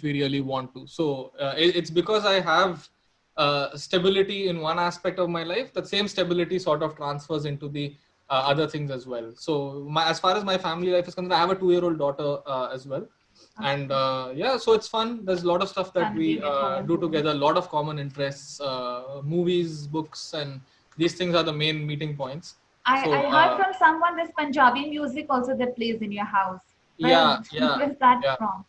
S2: we really want to. So it's because I have stability in one aspect of my life. That same stability sort of transfers into the other things as well. So as far as my family life is concerned, I have a 2-year-old daughter as well. And yeah, so it's fun. There's a lot of stuff that we do together, a lot of common interests, movies, books, and these things are the main meeting points.
S1: I heard from someone there's Punjabi music also that plays in your house. Where's that from?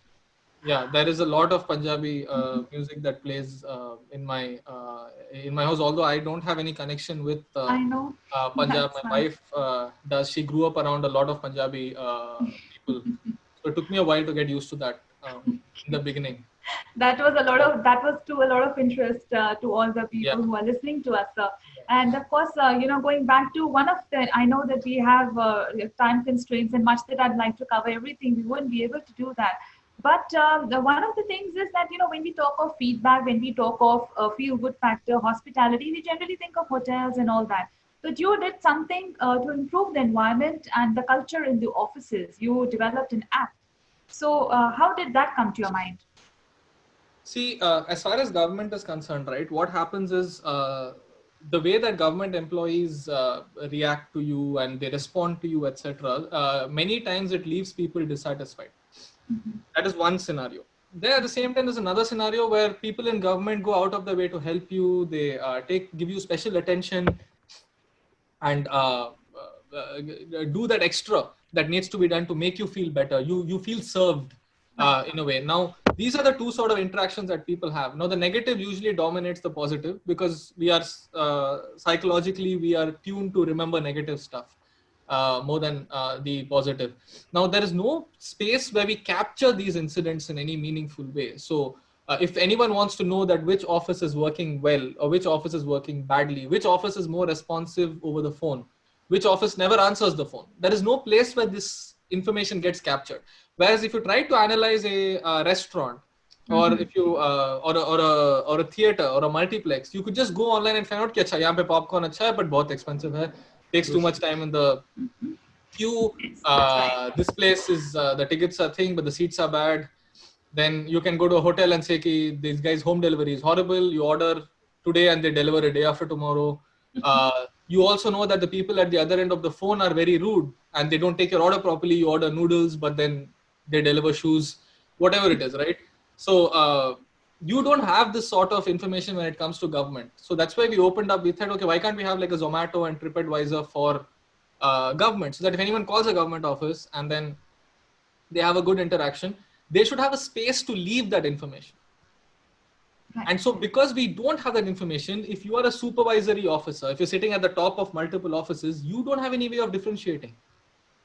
S2: Yeah, there is a lot of Punjabi music that plays in my house. Although I don't have any connection with
S1: I know
S2: Punjab, my wife does. She grew up around a lot of Punjabi people. So it took me a while to get used to that in the beginning.
S1: That was to a lot of interest to all the people who are listening to us. And of course, going back to one of the, I know that we have time constraints and much that I'd like to cover everything. We wouldn't be able to do that. But one of the things is that, when we talk of feedback, when we talk of feel good factor, hospitality, we generally think of hotels and all that. But you did something to improve the environment and the culture in the offices. You developed an app. So how did that come to your mind?
S2: See, as far as government is concerned, right, what happens is the way that government employees react to you and they respond to you, etc. Many times it leaves people dissatisfied. That is one scenario. There, at the same time, there's another scenario where people in government go out of their way to help you. They give you special attention and do that extra that needs to be done to make you feel better. You feel served in a way. Now, these are the two sort of interactions that people have. Now, the negative usually dominates the positive because we are psychologically, we are tuned to remember negative stuff more than the positive. Now, there is no space where we capture these incidents in any meaningful way. So if anyone wants to know that which office is working well or which office is working badly, which office is more responsive over the phone, which office never answers the phone, there is no place where this information gets captured. Whereas if you try to analyze a restaurant, or if you or a theater or a multiplex, you could just go online and find out कि अच्छा यहाँ पे popcorn अच्छा है but बहुत expensive है, takes too much time in the queue. This place is the tickets are thing but the seats are bad. Then you can go to a hotel and say कि this guy's home delivery is horrible. You order today and they deliver a day after tomorrow. You also know that the people at the other end of the phone are very rude and they don't take your order properly. You order noodles, but then they deliver shoes, whatever it is, right? So you don't have this sort of information when it comes to government. So that's why we opened up. We thought, okay, why can't we have like a Zomato and TripAdvisor for government, so that if anyone calls a government office and then they have a good interaction, they should have a space to leave that information. Right. And so because we don't have that information, if you are a supervisory officer, if you're sitting at the top of multiple offices, you don't have any way of differentiating.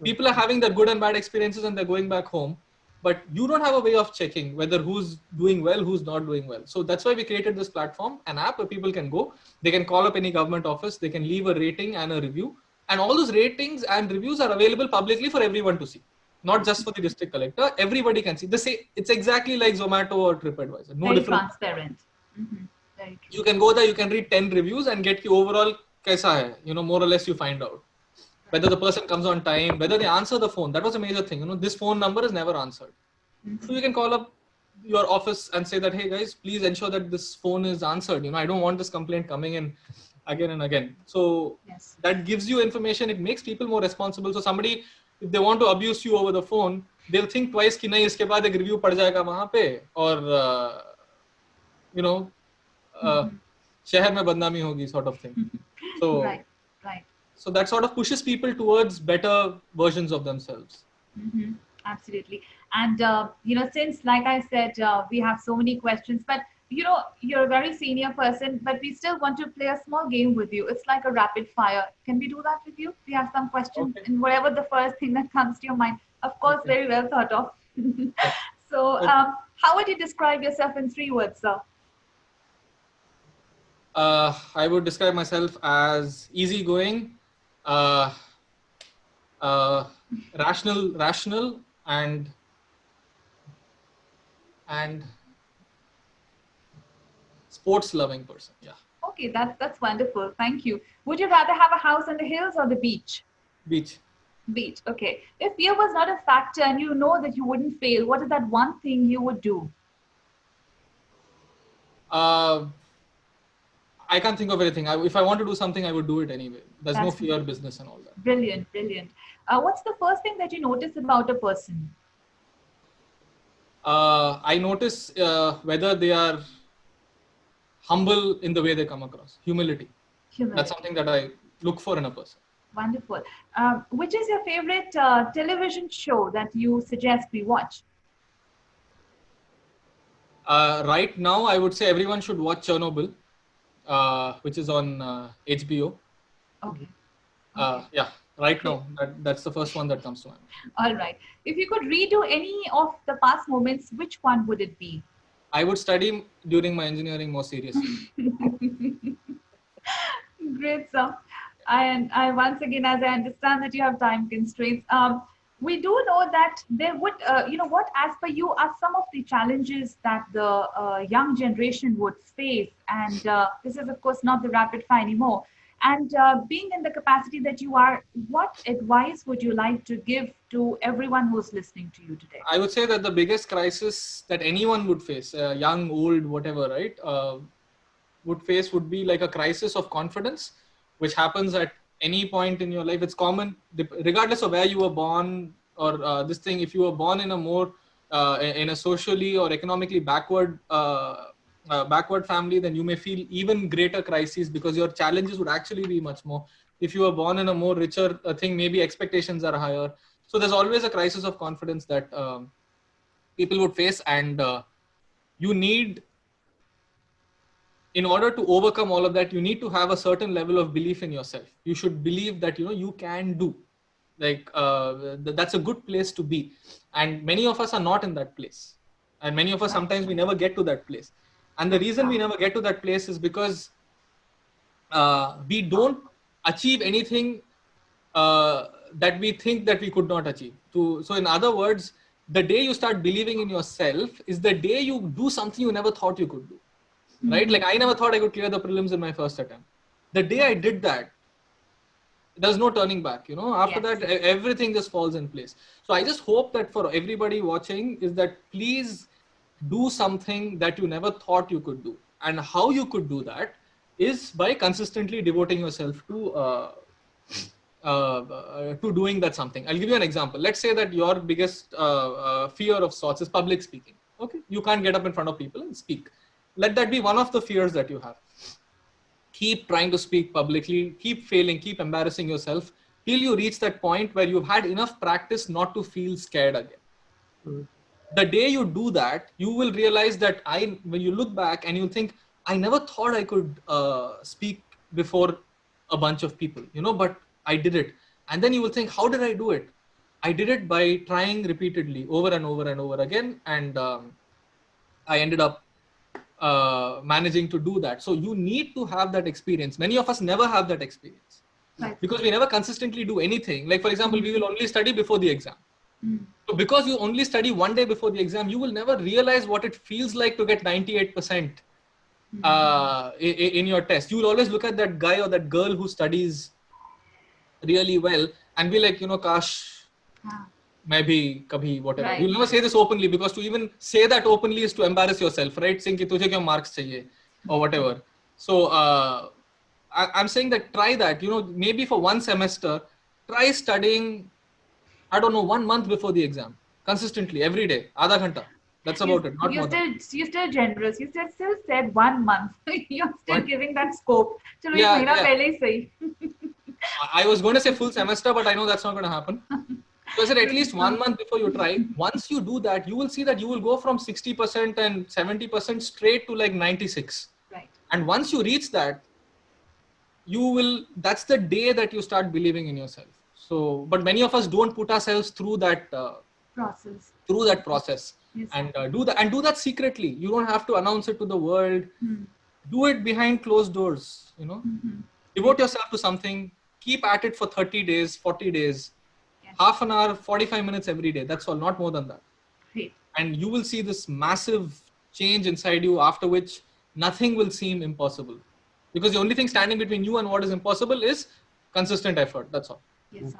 S2: People are having their good and bad experiences and they're going back home, but you don't have a way of checking whether who's doing well, who's not doing well. So that's why we created this platform, an app where people can go, they can call up any government office, they can leave a rating and a review, and all those ratings and reviews are available publicly for everyone to see. Not just for the district collector, everybody can see. It's exactly like Zomato or TripAdvisor. No
S1: very
S2: difference.
S1: Transparent. Mm-hmm. Very true.
S2: You can go there, you can read 10 reviews and get the overall kaisa hai. More or less you find out. Whether the person comes on time, whether they answer the phone. That was a major thing. This phone number is never answered. Mm-hmm. So you can call up your office and say that, hey guys, please ensure that this phone is answered. I don't want this complaint coming in again and again. So yes, that gives you information. It makes people more responsible. So somebody, if they want to abuse you over the phone, they'll think twice कि नहीं इसके बाद एक review पड़ जाएगा वहाँ पे और शहर में बदनामी होगी sort of thing. So right. So that sort of pushes people towards better versions of themselves.
S1: Mm-hmm. Absolutely. And since like I said, we have so many questions, but you're a very senior person, but we still want to play a small game with you. It's like a rapid fire. Can we do that with you? We have some questions and whatever the first thing that comes to your mind, of course, very well thought of. So how would you describe yourself in 3 words, sir?
S2: I would describe myself as easygoing, rational and sports loving person. Yeah.
S1: Okay, that's wonderful. Thank you. Would you rather have a house on the hills or the beach?
S2: Beach.
S1: Okay. If fear was not a factor and you know that you wouldn't fail, what is that one thing you would do?
S2: I can't think of anything. If I want to do something, I would do it anyway. There's no fear business and all that.
S1: Brilliant. What's the first thing that you notice about a person?
S2: I notice whether they are humble in the way they come across. Humility. That's something that I look for in a person.
S1: Wonderful. Which is your favorite television show that you suggest we watch?
S2: Right now, I would say everyone should watch Chernobyl, which is on HBO.
S1: Okay.
S2: Yeah, right now, that's the first one that comes to mind.
S1: All right. If you could redo any of the past moments, which one would it be?
S2: I would study during my engineering more seriously.
S1: Great, sir. I once again, as I understand that you have time constraints, we do know that there would, what, as per you, are some of the challenges that the young generation would face. And this is, of course, not the rapid fire anymore. And being in the capacity that you are, what advice would you like to give to everyone who's listening to you today?
S2: I would say that the biggest crisis that anyone would face, young, old, whatever, right, would be like a crisis of confidence, which happens at any point in your life. It's common, regardless of where you were born or this thing. If you were born in a more in a socially or economically backward family, then you may feel even greater crises because your challenges would actually be much more. If you were born in a more richer thing, maybe expectations are higher. So there's always a crisis of confidence that people would face, and you need, in order to overcome all of that, you need to have a certain level of belief in yourself. You should believe that you can do. Like that's a good place to be, and many of us are not in that place, and many of us sometimes we never get to that place. And the reason we never get to that place is because we don't achieve anything that we think that we could not achieve. So in other words, the day you start believing in yourself is the day you do something you never thought you could do. Right? Like I never thought I could clear the prelims in my first attempt. The day I did that, there's no turning back. After that, everything just falls in place. So I just hope that for everybody watching is that please do something that you never thought you could do. And how you could do that is by consistently devoting yourself to doing that something. I'll give you an example. Let's say that your biggest fear of sorts is public speaking. Okay, you can't get up in front of people and speak. Let that be one of the fears that you have. Keep trying to speak publicly, keep failing, keep embarrassing yourself till you reach that point where you've had enough practice not to feel scared again. The day you do that, you will realize that when you look back and you think, I never thought I could speak before a bunch of people, but I did it. And then you will think, how did I do it? I did it by trying repeatedly over and over and over again. And I ended up managing to do that. So you need to have that experience. Many of us never have that experience because we never consistently do anything. Like, for example, we will only study before the exam. So because you only study one day before the exam, you will never realize what it feels like to get 98% in your test. You will always look at that guy or that girl who studies really well and be like, Kash, maybe kabhi, whatever.
S1: Right.
S2: You'll never say this openly because to even say that openly is to embarrass yourself, right? Saying ki tujhe kya marks chahiye or whatever. So I'm saying that try that, maybe for one semester, try studying, I don't know, 1 month before the exam, consistently, every day, adha ghanta. That's about it. Not more than.
S1: You're still generous. You still said 1 month. You're still giving that scope. Chalo,
S2: Yeah,
S1: ek mahina
S2: yeah.
S1: pehle hi sahi.
S2: I was going to say full semester, but I know that's not going to happen. So I said at least 1 month before you try. Once you do that, you will see that you will go from 60% and 70% straight to like 96.
S1: Right.
S2: And once you reach that, that's the day that you start believing in yourself. So, but many of us don't put ourselves through that process
S1: Yes.
S2: and do that secretly. You don't have to announce it to the world. Do it behind closed doors, Devote yourself to something, keep at it for 30 days, 40 days, half an hour, 45 minutes every day. That's all, not more than that.
S1: Great.
S2: And you will see this massive change inside you, after which nothing will seem impossible. Because the only thing standing between you and what is impossible is consistent effort. That's all.
S1: Yes, sir.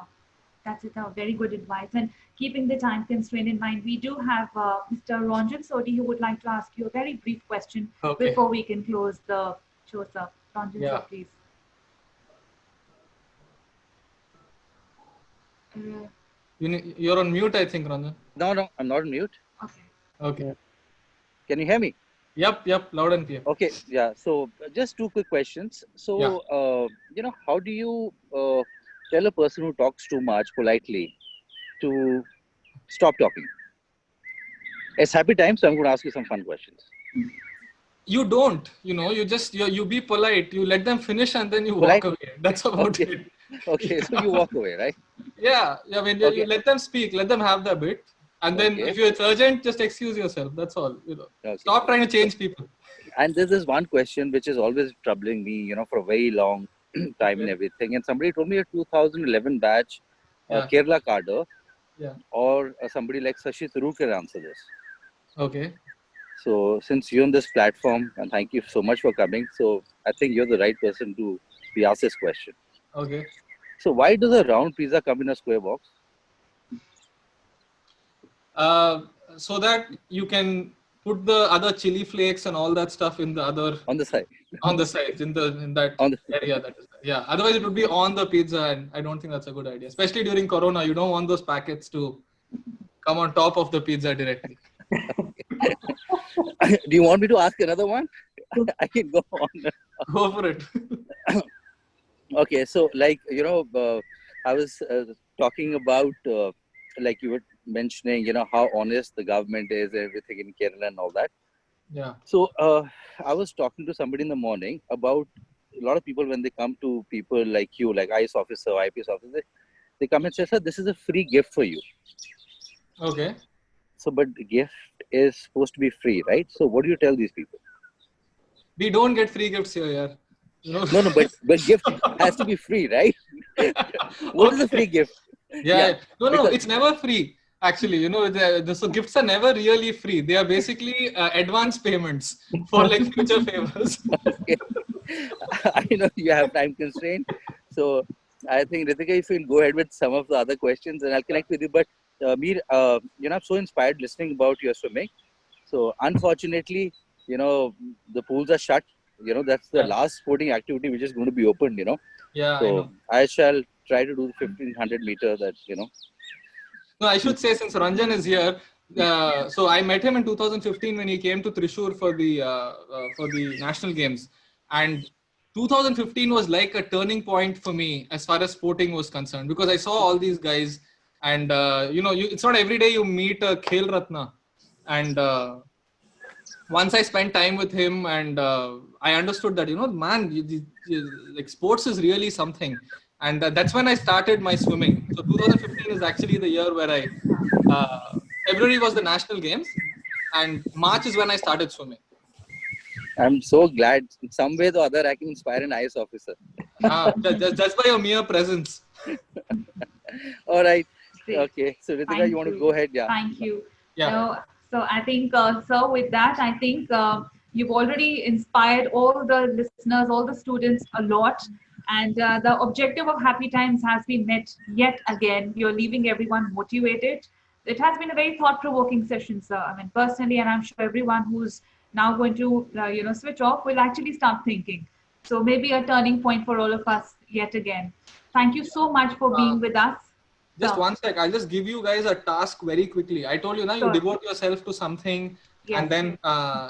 S1: That's it. Very good advice. And keeping the time constraint in mind, we do have Mr. Ranjan Sodhi who would like to ask you a very brief question before we can close the show, sir. Ranjan, sir, please.
S2: You're on mute, I think, Ranjan.
S5: No, I'm not on mute.
S2: Okay.
S5: Can you hear me?
S2: Yep, loud and clear.
S5: Okay, yeah. So just two quick questions. So, how do you tell a person who talks too much politely to stop talking? It's happy time, so I'm going to ask you some fun questions.
S2: You don't, you be polite, you let them finish and then you
S5: Polite?
S2: walk away. That's about it.
S5: Okay, so you walk away, right?
S2: Yeah, when you let them speak, let them have their bit. And then
S5: Okay.
S2: if it's urgent, just excuse yourself. That's all.
S5: Okay.
S2: Stop trying to change people.
S5: And this is one question which is always troubling me, for a very long time and
S2: Okay.
S5: everything. And somebody told me a 2011 batch,
S2: Yeah.
S5: Kerala cadre,
S2: Yeah.
S5: or somebody like Sashi Tharoor can answer this.
S2: Okay.
S5: So since you're on this platform, and thank you so much for coming, so I think you're the right person to be asked this question.
S2: Okay.
S5: So why does a round pizza come in a square box?
S2: So that you can put the other chili flakes and all that stuff in the other
S5: On the side.
S2: on the sides in that
S5: On the
S2: area. That is, yeah. Otherwise, it would be on the pizza, and I don't think that's a good idea. Especially during Corona, you don't want those packets to come on top of the pizza directly.
S5: Do you want me to ask another one? I can go on.
S2: Go for it.
S5: Okay, so I was talking about like you were mentioning, how honest the government is, everything in Kerala and all that.
S2: Yeah.
S5: So I was talking to somebody in the morning about a lot of people when they come to people like you, like IS officer, IPS officer, they come and say, "Sir, this is a free gift for you."
S2: Okay.
S5: So, but the gift is supposed to be free, right? So, what do you tell these people?
S2: We don't get free gifts here, yeah.
S5: No, but gift has to be free, right? What is a free gift?
S2: Yeah. No,
S5: because-
S2: it's never free. Actually, so gifts are never really free. They are basically advance payments for like future favors.
S5: Okay. I know you have time constraint, so I think Ritika, if you'll go ahead with some of the other questions, and I'll connect with you. But Mir, I'm so inspired listening about your swimming. So unfortunately, the pools are shut. That's the
S2: Yeah.
S5: last sporting activity which is going to be opened.
S2: Yeah, I
S5: So
S2: know.
S5: I shall try to do the 1500 meter.
S2: No, I should say since Ranjan is here, so I met him in 2015 when he came to Thrissur for the national games, and 2015 was like a turning point for me as far as sporting was concerned because I saw all these guys, and it's not every day you meet a Khel Ratna, and once I spent time with him, and I understood that man, like sports is really something, and that's when I started my swimming. So 2015 is actually the year where February was the national games, and March is when I started swimming.
S5: I'm so glad in some way or other I can inspire an IS officer.
S2: Just by your mere presence.
S5: All right.
S1: Great.
S5: Okay. So Ritika,
S1: Thank
S5: you want to
S1: you.
S5: go ahead? Yeah.
S1: Thank you.
S2: Yeah.
S1: So I think, sir, with that, I think you've already inspired all the listeners, all the students a lot. And the objective of Happy Times has been met yet again. You're leaving everyone motivated. It has been a very thought-provoking session, sir. I mean, personally, and I'm sure everyone who's now going to, switch off will actually start thinking. So maybe a turning point for all of us yet again. Thank you so much for being with us.
S2: Just
S1: So,
S2: one sec. I'll just give you guys a task very quickly. I told you now, you
S1: Sure.
S2: devote yourself to something
S1: Yes.
S2: and then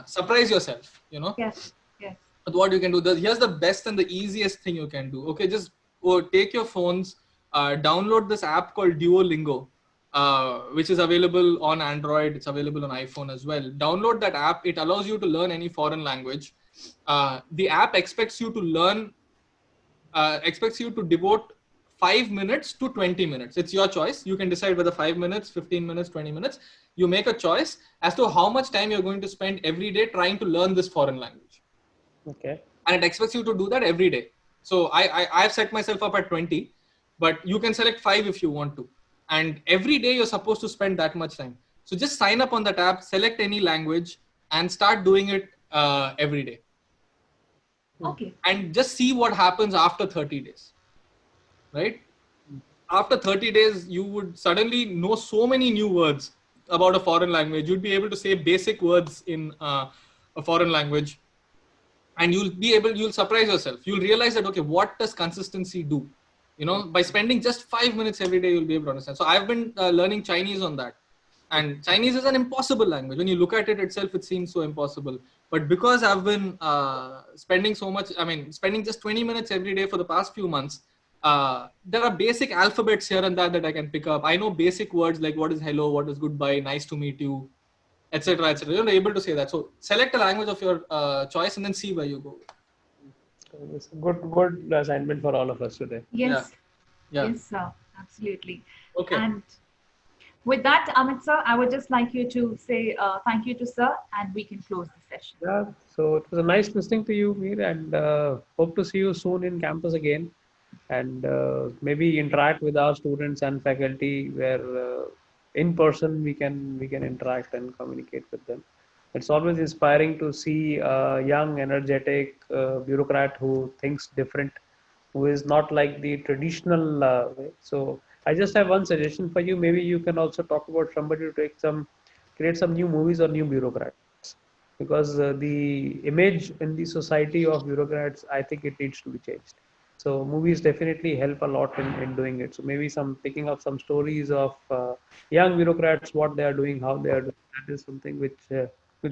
S2: surprise yourself,
S1: Yes, yes.
S2: But what you can do, here's the best and the easiest thing you can do. Okay, just go take your phones, download this app called Duolingo, which is available on Android. It's available on iPhone as well. Download that app. It allows you to learn any foreign language. The app expects you to devote 5 minutes to 20 minutes. It's your choice. You can decide whether 5 minutes, 15 minutes, 20 minutes. You make a choice as to how much time you're going to spend every day trying to learn this foreign language.
S3: Okay.
S2: And it expects you to do that every day. So I've set myself up at 20, but you can select 5 if you want to. And every day you're supposed to spend that much time. So just sign up on that app, select any language, and start doing it every day.
S1: Okay.
S2: And just see what happens after 30 days. Right? After 30 days, you would suddenly know so many new words about a foreign language. You'd be able to say basic words in a foreign language. And you'll surprise yourself. You'll realize that, okay, what does consistency do? By spending just 5 minutes every day, you'll be able to understand. So I've been learning Chinese on that. And Chinese is an impossible language. When you look at it itself, it seems so impossible. But because I've been spending just 20 minutes every day for the past few months, there are basic alphabets here and there that I can pick up. I know basic words like what is hello, what is goodbye, nice to meet you, etc., etc. You're able to say that. So select a language of your choice and then see where you go.
S3: It's a good assignment for all of us today.
S1: Yes.
S2: Yeah.
S1: Yes, sir. Absolutely.
S2: Okay.
S1: And With that, Amit sir, I would just like you to say thank you to sir, and we can close the session.
S3: Yeah, so it was a nice listening to you, Mir, and hope to see you soon in campus again, and maybe interact with our students and faculty where in person we can interact and communicate with them. It's always inspiring to see a young, energetic bureaucrat who thinks different, who is not like the traditional way. So I just have one suggestion for you. Maybe you can also talk about somebody to create some new movies or new bureaucrats, because the image in the society of bureaucrats, I think it needs to be changed. So movies definitely help a lot in doing it. So maybe some picking up some stories of young bureaucrats, what they are doing, how they are doing. That is something which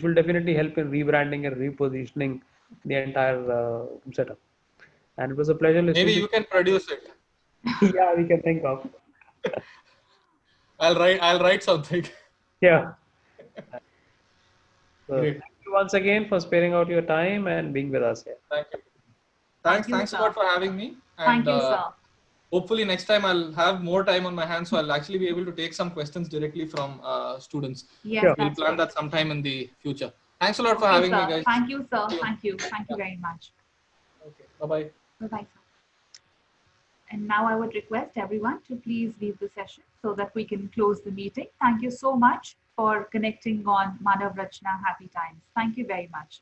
S3: will definitely help in rebranding and repositioning the entire setup. And it was a pleasure
S2: Maybe
S3: listening to
S2: you can produce it.
S3: you. Yeah, we can think of.
S2: I'll write something.
S3: Yeah. So
S2: Great.
S3: thank you once again for sparing out your time and being with us here.
S2: Thank you.
S1: Thank you,
S2: Thanks a
S1: sir.
S2: lot for having me.
S1: Thank
S2: And
S1: you, sir.
S2: hopefully next time I'll have more time on my hands, so I'll actually be able to take some questions directly from students.
S1: Yes,
S3: Sure.
S2: We'll
S1: that's
S2: plan
S1: right.
S2: that sometime in the future. Thanks a lot for
S1: Okay,
S2: having me,
S1: sir.
S2: guys.
S1: Thank you, sir.
S2: Yeah.
S1: Thank you. Thank you very much.
S2: Okay. Bye-bye.
S1: Bye-bye, sir. And now I would request everyone to please leave the session so that we can close the meeting. Thank you so much for connecting on Manav Rachna Happy Times. Thank you very much.